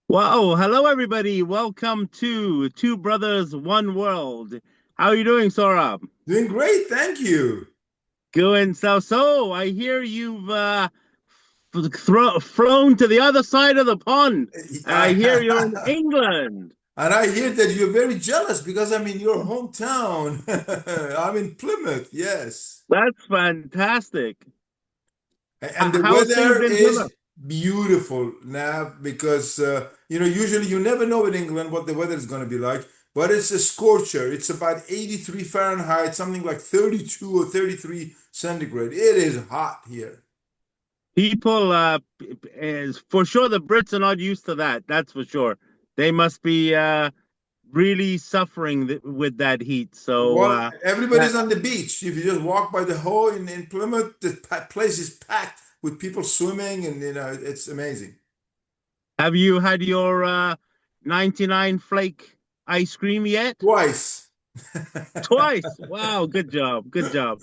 Wow, hello everybody. Welcome to Two Brothers, One World. How are you doing, Saurabh? Doing great, thank you. Going so. I hear you've flown to the other side of the pond. I hear you're in I, England. and I hear that you're very jealous because I'm in your hometown. I'm in Plymouth, yes. That's fantastic. And the How's things weather in Plymouth? is beautiful now because usually you never know in England what the weather is going to be like, but it's a scorcher. It's about 83 Fahrenheit, something like 32 or 33 centigrade. It is hot here. People, is for sure the Brits are not used to that. That's for sure. They must be really suffering with that heat. So, Well, uh, everybody's on the beach. If you just walk by the Hoe in Plymouth, the place is packed with people swimming, and it's amazing. have you had your 99 flake ice cream yet? Twice. Twice. Wow, good job. Good job.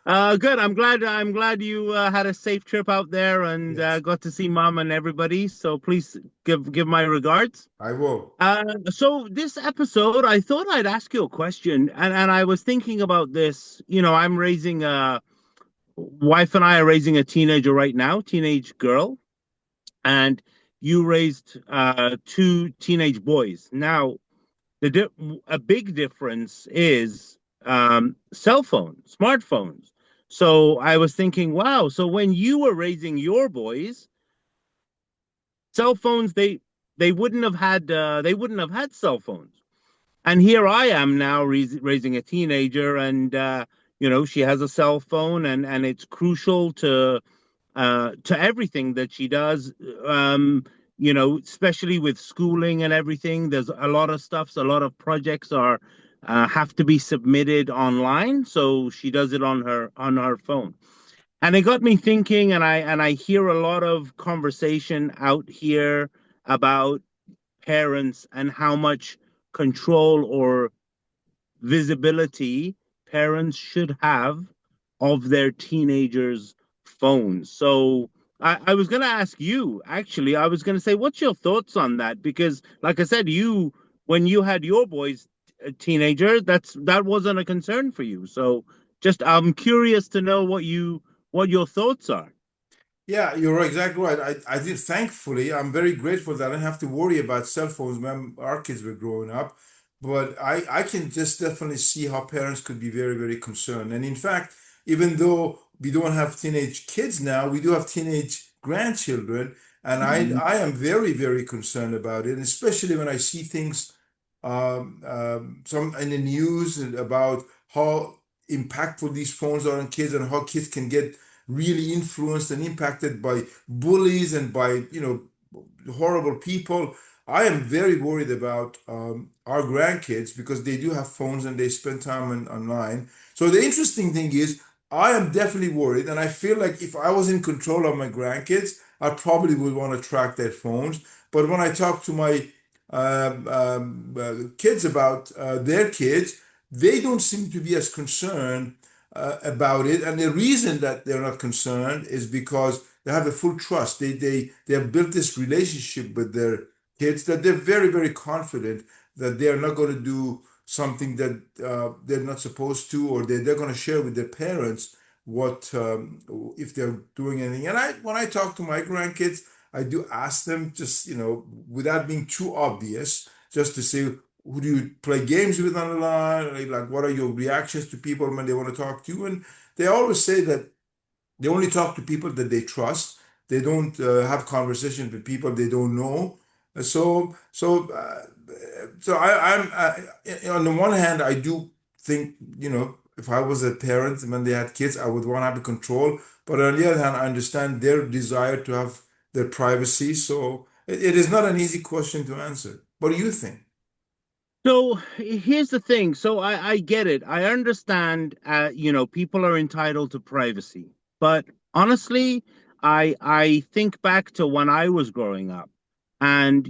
Good. I'm glad you had a safe trip out there and Yes, got to see mom and everybody. So please give my regards. I will. So this episode, I thought I'd ask you a question, and I was thinking about this. I'm raising a wife and I are raising a teenager right now, teenage girl, and you raised two teenage boys. Now, a big difference is cell phones, smartphones. So I was thinking, wow. So when you were raising your boys, cell phones they wouldn't have had cell phones. And here I am now raising a teenager, and she has a cell phone, and it's crucial to everything that she does. Especially with schooling and everything. There's a lot of stuff, so a lot of projects are have to be submitted online. So she does it on her phone. And it got me thinking, and I hear a lot of conversation out here about parents and how much control or visibility parents should have of their teenagers' phones. So I was going to ask you, actually, I was going to say, what's your thoughts on that? Because, like I said, when you had your boys a teenager, that wasn't a concern for you. So just I'm curious to know what your thoughts are. Yeah, you're exactly right. I did. Thankfully, I'm very grateful that I didn't have to worry about cell phones when our kids were growing up. But I can just definitely see how parents could be very, very concerned. And in fact, even though we don't have teenage kids now, we do have teenage grandchildren. And I am very, very concerned about it, and especially when I see things some in the news about how impactful these phones are on kids and how kids can get really influenced and impacted by bullies and by horrible people. I am very worried about our grandkids because they do have phones and they spend time online. So the interesting thing is, I am definitely worried, and I feel like if I was in control of my grandkids, I probably would want to track their phones. But when I talk to my kids about their kids, they don't seem to be as concerned about it. And the reason that they're not concerned is because they have a full trust. They have built this relationship with their kids that they're very, very confident that they're not going to do something that they're not supposed to, or they're going to share with their parents what if they're doing anything. And when I talk to my grandkids, I do ask them, just without being too obvious, just to say, who do you play games with on the line? Like, what are your reactions to people when they want to talk to you? And they always say that they only talk to people that they trust. They don't have conversations with people they don't know. So, so, uh, on the one hand, I do think, if I was a parent when they had kids, I would want to have control. But on the other hand, I understand their desire to have their privacy. So it is not an easy question to answer. What do you think? So here's the thing. So I get it. I understand, people are entitled to privacy. But honestly, I think back to when I was growing up, and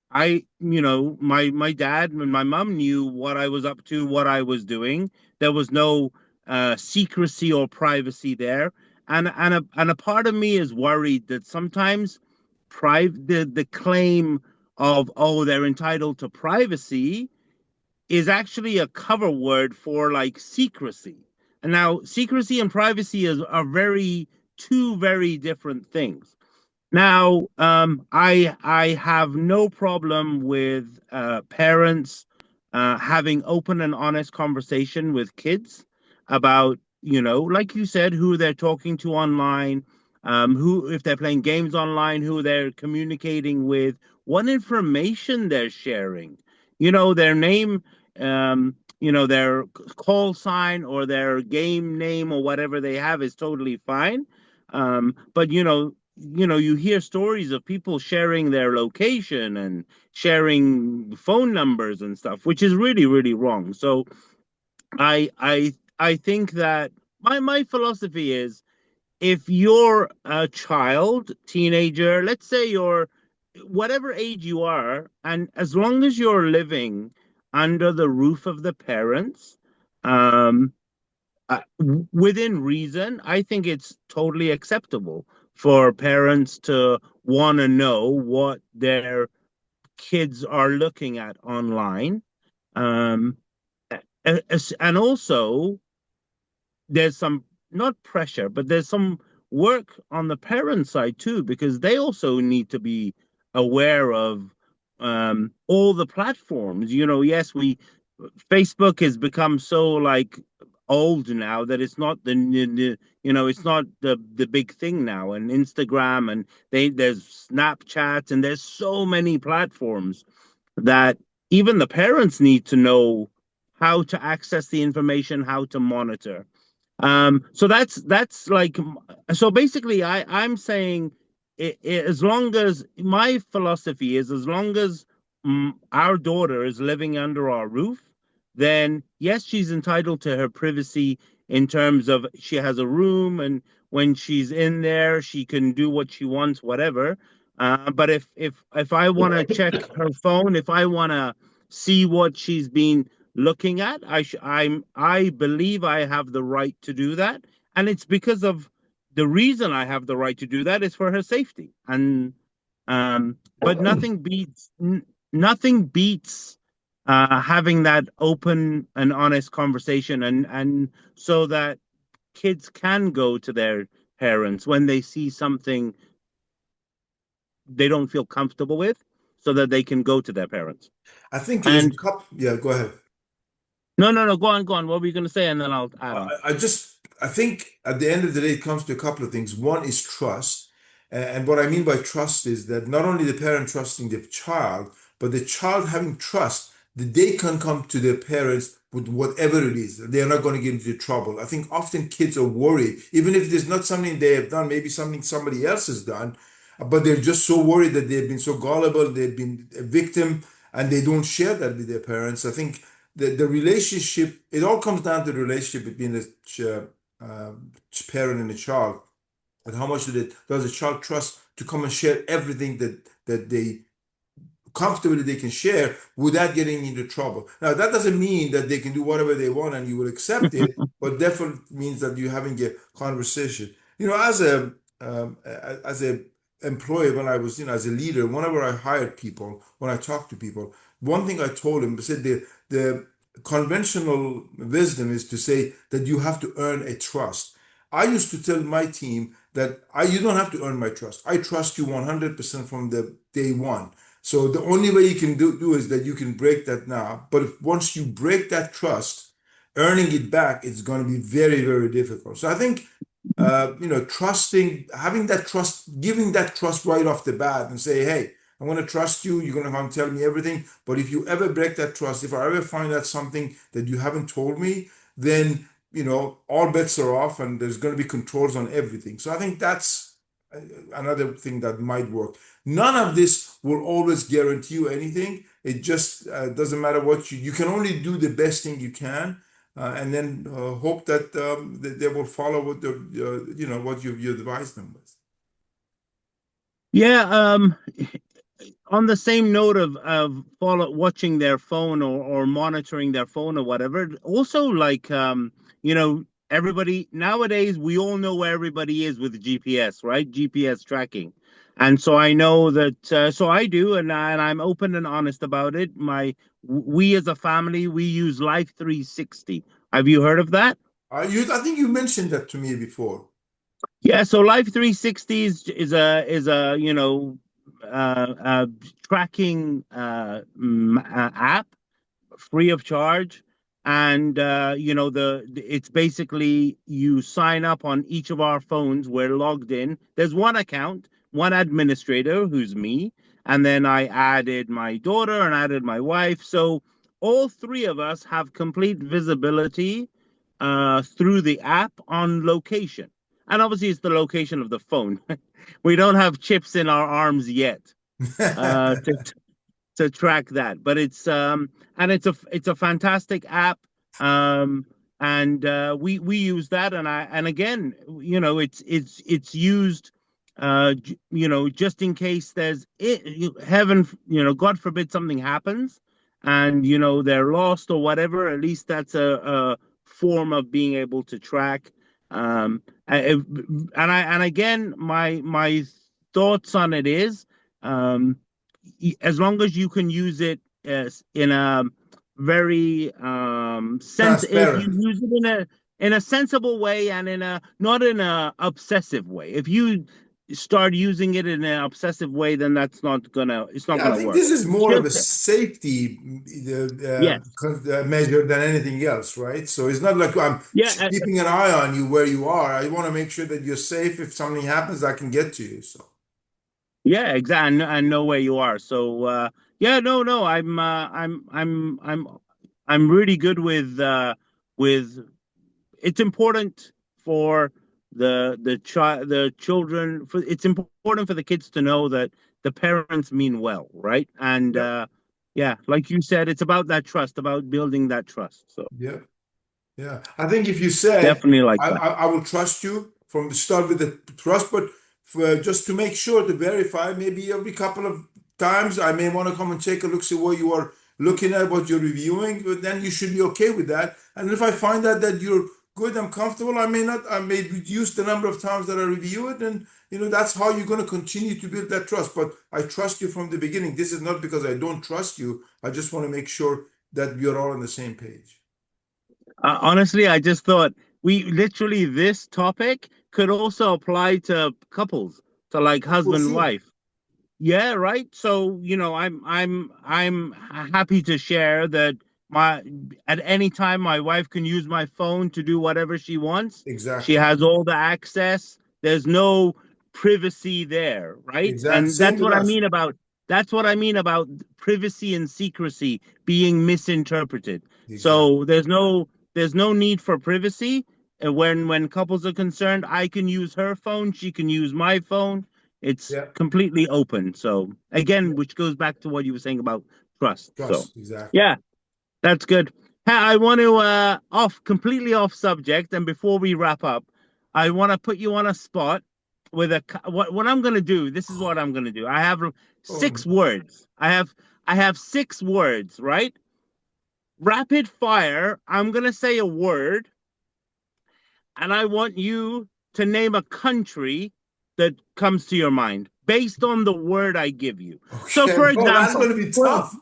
I, my dad and my mom knew what I was up to, what I was doing. There was no secrecy or privacy there. And a part of me is worried that sometimes the claim of, oh, they're entitled to privacy is actually a cover word for like secrecy. And now secrecy and privacy are very two very different things. Now, I have no problem with parents having open and honest conversation with kids about, like you said, who they're talking to online, who, if they're playing games online, who they're communicating with, what information they're sharing, their name, their call sign or their game name or whatever they have is totally fine. But you hear stories of people sharing their location and sharing phone numbers and stuff, which is really, really wrong. So I think that my philosophy is, if you're a child, teenager, let's say you're whatever age you are, and as long as you're living under the roof of the parents, um, within reason, I think it's totally acceptable for parents to want to know what their kids are looking at online. Um, and also, there's some, not pressure, but there's some work on the parent side too, because they also need to be aware of all the platforms. Yes, Facebook has become so like old now that it's not it's not the big thing now, and Instagram, and there's Snapchat, and there's so many platforms that even the parents need to know how to access the information, how to monitor. So that's like, so basically, I'm saying, as long as my philosophy is, as long as our daughter is living under our roof, then yes, she's entitled to her privacy in terms of she has a room, and when she's in there, she can do what she wants, whatever. But if I want to check her phone, if I want to see what she's been looking at, I believe I have the right to do that, and it's because of the reason I have the right to do that is for her safety. And but nothing beats having that open and honest conversation, and so that kids can go to their parents when they see something they don't feel comfortable with, so that they can go to their parents. I think there's a And couple. Yeah, go ahead. no, no, no, go on, go on. What were you going to say? And then I'll add on. I think at the end of the day, it comes to a couple of things. One is trust. And what I mean by trust is that not only the parent trusting the child, but the child having trust that they can come to their parents with whatever it is. They're not going to get into trouble. I think often kids are worried, even if there's not something they have done, maybe something somebody else has done, but they're just so worried that they've been so gullible, they've been a victim, and they don't share that with their parents. I think the relationship, it all comes down to the relationship between the uh, parent and the child, and how much does the child trust to come and share everything that they comfortably they can share without getting into trouble. Now, that doesn't mean that they can do whatever they want and you will accept it, but definitely means that you're having a conversation. As a employee, when I was, as a leader, whenever I hired people, when I talked to people, one thing I told them, I said the conventional wisdom is to say that you have to earn a trust. I used to tell my team that you don't have to earn my trust. I trust you 100% from the day one. So the only way you can do is that you can break that now. But once you break that trust, earning it back, it's going to be very, very difficult. So I think, trusting, having that trust, giving that trust right off the bat and say, hey, I'm going to trust you. You're going to come and tell me everything. But if you ever break that trust, if I ever find out something that you haven't told me, then, all bets are off and there's going to be controls on everything. So I think that's another thing that might work. None of this will always guarantee you anything. It just doesn't matter what you can only do the best thing you can, and then hope that they will follow what what you advise them with. Yeah, on the same note of watching their phone, or monitoring their phone or whatever, also like, everybody nowadays, we all know where everybody is with GPS, right? GPS tracking. And so I know that, so I do, and I'm open and honest about it. We as a family, we use Life 360. Have you heard of that? I think you mentioned that to me before. Yeah, so Life 360 is a tracking app, free of charge. And it's basically you sign up on each of our phones. We're logged in. There's one account, one administrator, who's me, and then I added my daughter and added my wife. So all three of us have complete visibility through the app on location. And obviously it's the location of the phone. We don't have chips in our arms yet uh, to to track that. But it's a fantastic app. Um and we use that, and again, it's used just in case there's heaven, God forbid something happens and they're lost or whatever. At least that's a form of being able to track. And again, my thoughts on it is, um as long as you can use it as in a very sense, if you Transparent. use it in a sensible way, and in a not in a obsessive way. If you start using it in an obsessive way, then it's not Yeah, I gonna think work. this is more of Just a safety yes. measure than anything else, right? So it's not like I'm Yeah, keeping an eye on you where you are. I want to make sure that you're safe. If something happens, I can get to you. So, yeah, exactly. And know where you are. So yeah, no, I'm really good with it's important for the children, for it's important for the kids to know that the parents mean well, right? And yep, yeah, like you said, it's about that trust, about building that trust. So yep. Yeah, I think if you say, definitely like that. I will trust you from the start with the trust, but just to make sure to verify, maybe every couple of times I may want to come and take a look, see what you are looking at, what you're reviewing, but then you should be okay with that. And if I find out that you're good, I'm comfortable, I may reduce the number of times that I review it. And, that's how you're going to continue to build that trust. But I trust you from the beginning. This is not because I don't trust you. I just want to make sure that we're all on the same page. Honestly, I just thought we literally this topic could also apply to couples, to like For husband and sure. wife. Yeah, right. So, I'm happy to share that my at any time my wife can use my phone to do whatever she wants. She Exactly. has all the access. There's no privacy there, right? Exactly. And Same with us. that's what I mean about privacy and secrecy being misinterpreted. Exactly. So there's no need for privacy. And when couples are concerned, I can use her phone, she can use my phone. It's Yeah. completely open. So again, Yeah. which goes back to what you were saying about trust. So Trust. Exactly. yeah, that's good. Hey, I want to off completely off subject, and before we wrap up, I want to put you on a spot with what I'm going to do. This is what I'm going to do. I have Oh, six no. words. I have six words, right? Rapid fire. I'm going to say a word, and I want you to name a country that comes to your mind based on the word I give you. So, Okay. for Oh, that's example, going to be well, tough.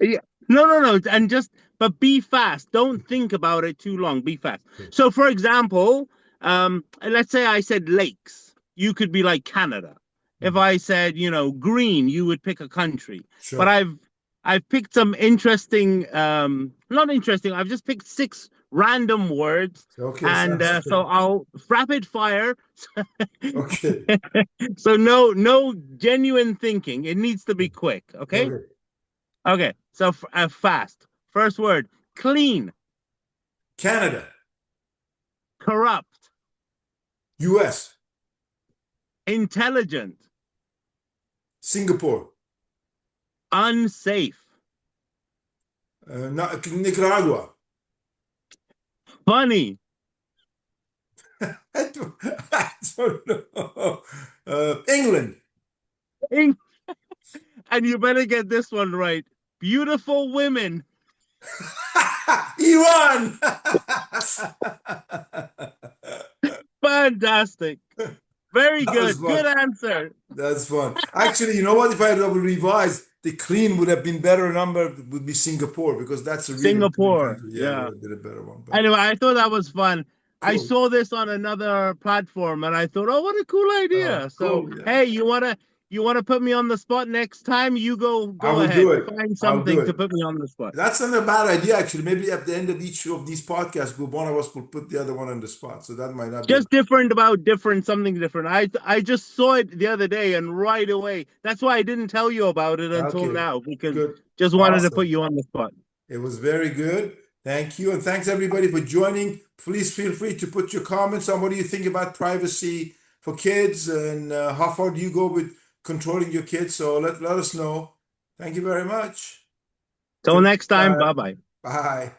yeah, no, and but be fast. Don't think about it too long. Be fast. So, for example, let's say I said lakes. You could be like Canada. If Mhm. I said, green, you would pick a country. But Sure. I've picked some interesting, not interesting. I've just picked six random words, Okay. and Sounds so good. I'll rapid fire. Okay. So no genuine thinking. It needs to be quick. Okay. Okay. Okay. So fast. First word: clean, Canada. corrupt, US. intelligent, Singapore. unsafe, Nicaragua. funny. I don't know. England. And you better get this one right. Beautiful women. Iran. Fantastic. Very That was good. Good fun. answer. That's fun. Actually, you know what? If I had double revised, the clean would have been better number would be Singapore because that's a really clean Singapore. country. Yeah, would Yeah. have been a better one. But Anyway, I thought that was fun. I cool. saw this on another platform and I thought, oh, what a cool idea. So, Cool. Yeah. hey, you wanna put me on the spot next time? You go I go will do ahead. it. Find I'll do something to it. put me on the spot. That's not a bad idea, actually. Maybe at the end of each of these podcasts, one of us will put the other one on the spot. So that might not be a Just different about different, something different. I just saw it the other day and right away. That's why I didn't tell you about it until okay. now because Good. just wanted to put Awesome. you on the spot. It was very good. Thank you. And thanks everybody for joining. Please feel free to put your comments on what do you think about privacy for kids and how far do you go with controlling your kids. So let us know. Thank you very much. Till Till next next time, bye time. bye. Bye.